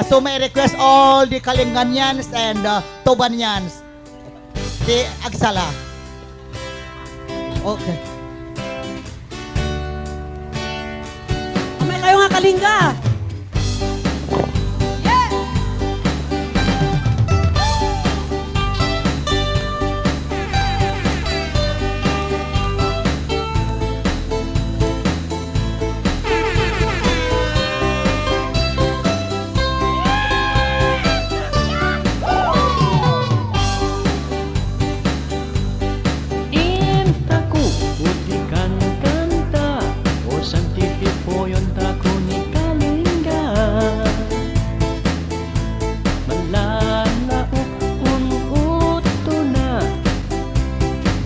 So may request all the Kalinganyans and Tobanyans. Di Agsala. Okay. Kamay kayo nga Kalinga. Intaku utikan kanta o santiti poyon taku ni Kalinga malalaok un utuna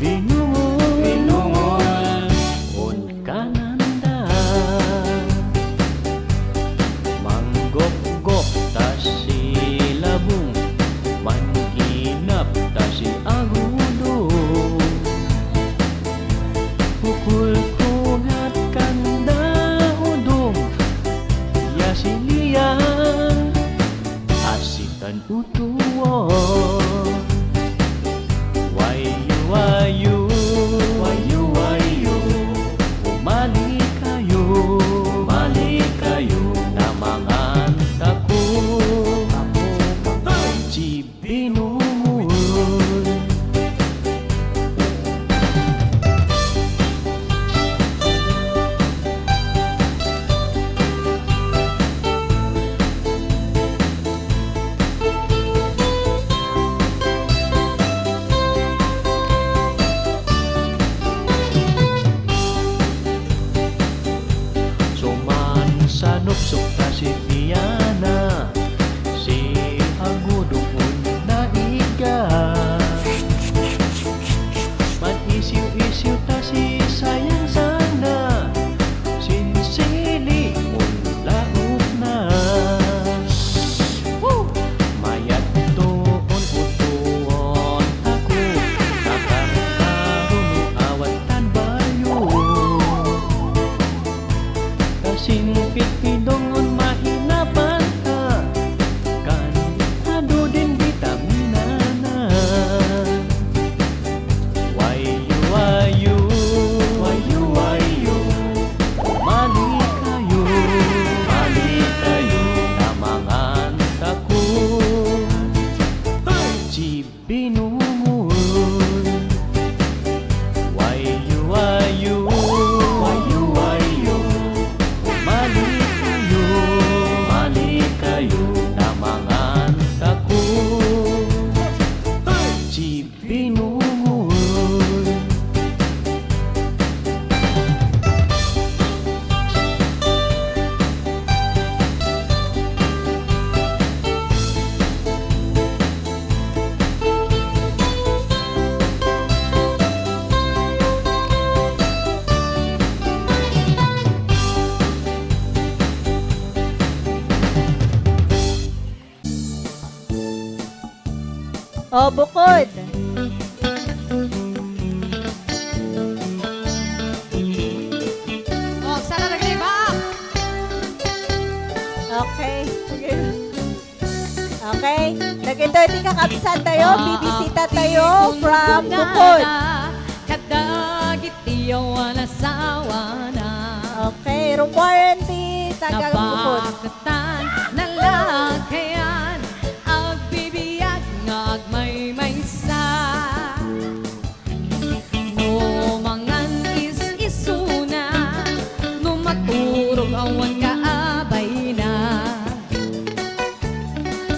binungol un kananda manggop-gop ta si labong manhinap ta si agudo pukul kungat kanda udong ya silia asitan utuwo wayu wayu wayu wayu umali kayo namangan taku ay jibinungun. Suman sanupsok ta si Tiana si agudukon na iga mag-isiw-isiw ta si sayang sana sinsili un laot na mayat doon utuon ako nakarkaroon awat tanbayo kasimpit pidongon mahinapan ka kan ado din vitamina na wayu wayu wayu wayu mali kayo namangan taku jibinungun wayu wayu wayu wayu mali kayo namangan taku jibinungun. O, bukod. Oh, sana nag-libak! Okay. Sige. Okay. Nag-30 ka kapisan tayo. Bibisita tayo from bukod. Kadagit iyaw asawa na. Okay. Room warranty. Tagang bukod. Napakatan nalakayan ang bibiyag nga agmay-maysa. No mangan is-isuna, no maturog awan kaabay na.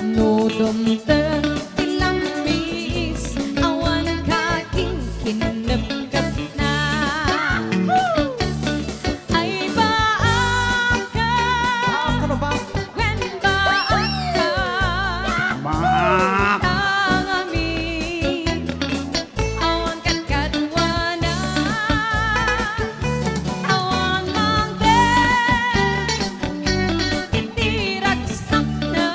No dumteng ilang bis, awan kakinkinabkat na. Ay baak ka, when baak ka, tangamin, awan katkadwana, awan mangten, itiragsak na.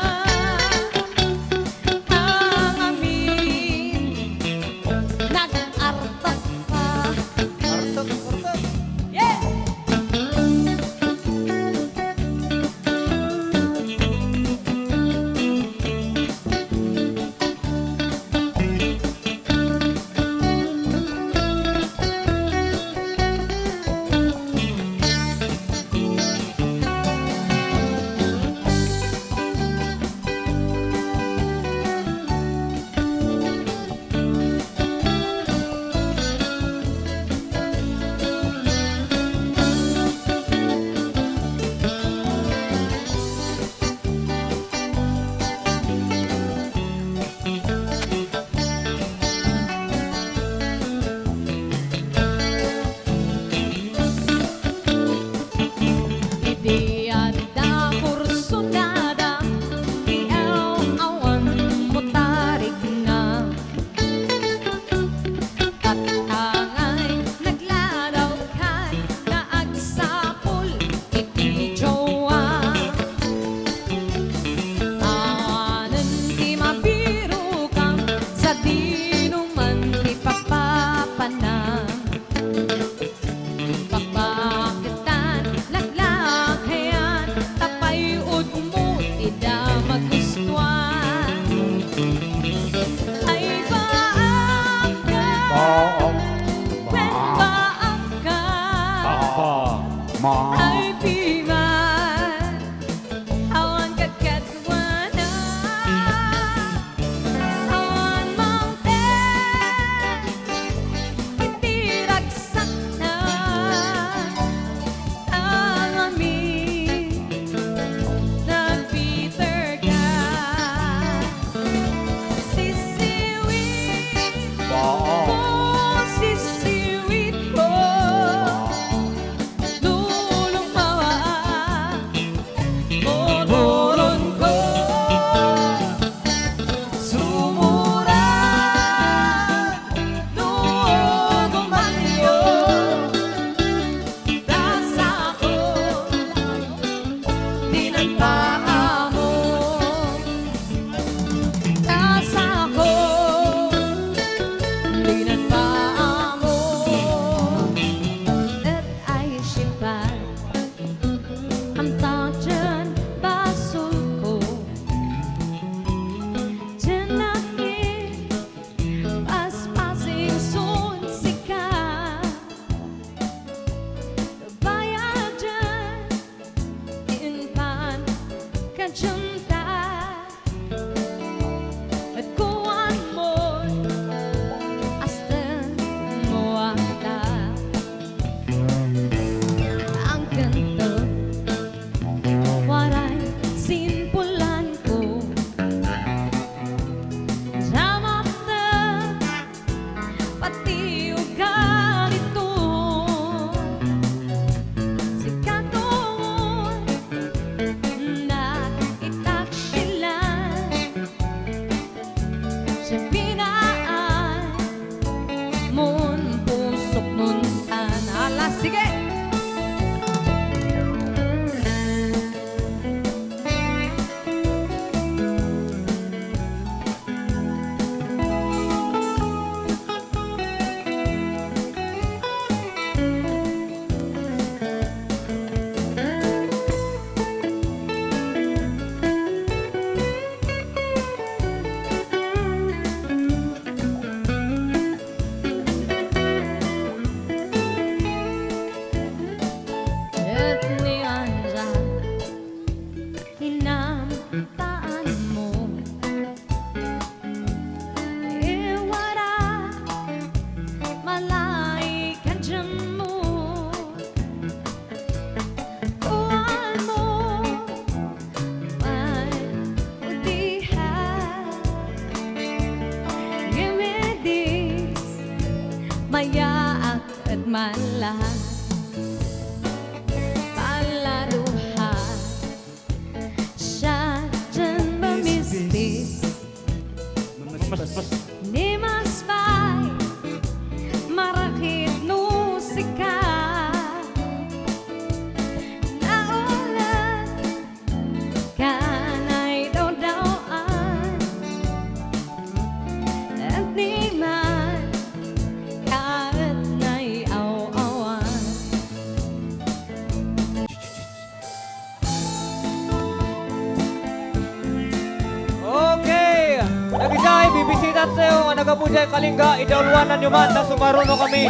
bisitat sa'yo nga nagapudya kalingga, idauluanan nyo man, ta sumaruno kami.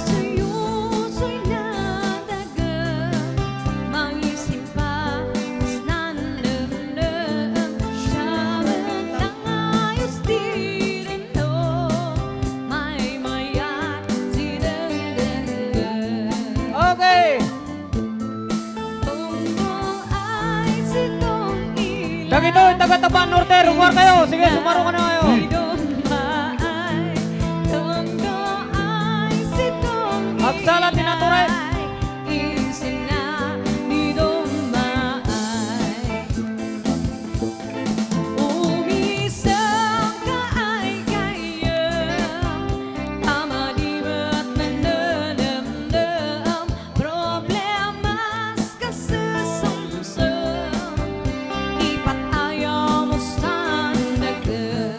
Sa'yo sa'y nadaga Mangisip pa Mas nanlem-lem Siya matangayos di rin to May mayat si deng-deng-deng Okay. Tunggo ay si Tong Ilan Dagito, taga-Tapan Norte, rumuar kayo. Sige, sumaro ka na kayo. Agsala, tinaturay. Isina ni Domaay Umisang ka ay kaya Tama di ba't nandalamdam Problemas ka sa sumsum Ipat ayaw mo sa dagat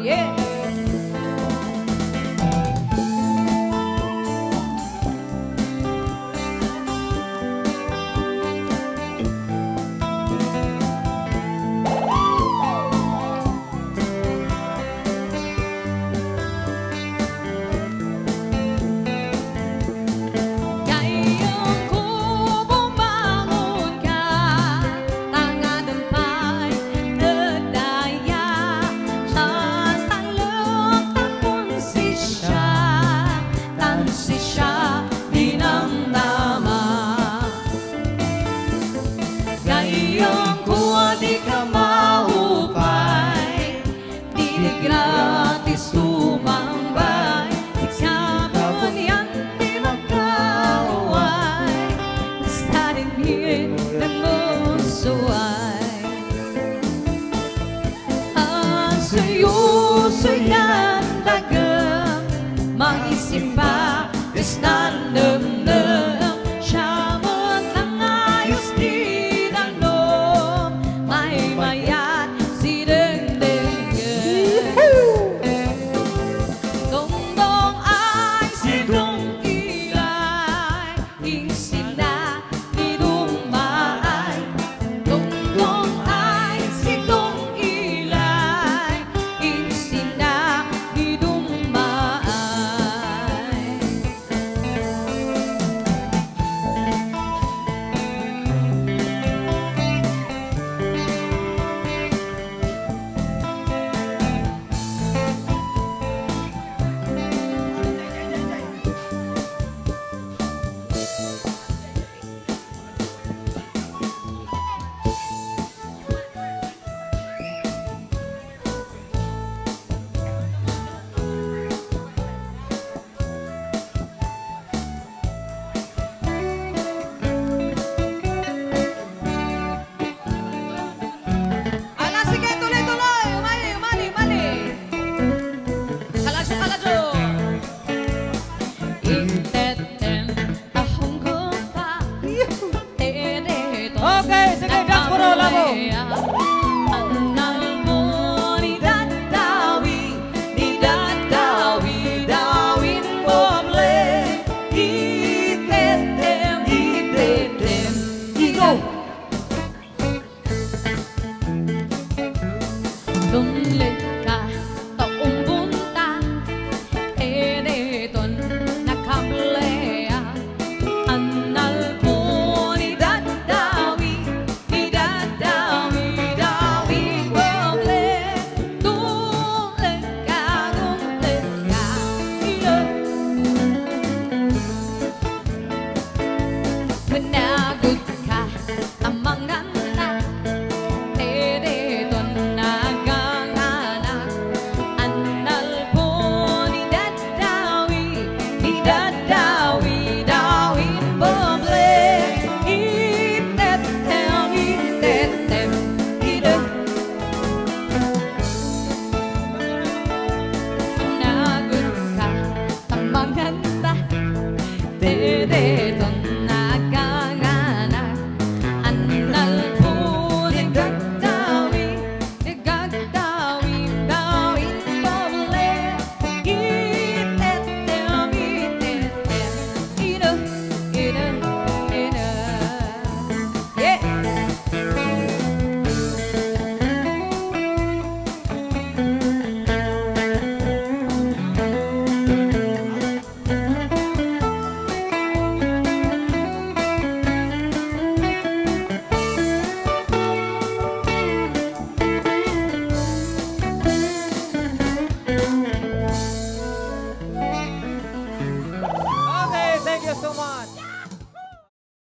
Yeah. Ngayong ko bumangon ka Tanga-dampay nagdaya At talong tapon si siya Di nang nama Ngayong ko di ka maupay Di gratis tumambay Di ka yan di magkaway Basta rin ng musuay Ang sa'yo-sa'y nandagang Mag-isip pa, is nandagang Siya mo't nangayos di nanom May mayat si deng-deng-deng Dong-dong ay si Dong Ilay Insina ni Dumaay Dong-dong ay si Dong Ilay Insina ni Dumaay ででと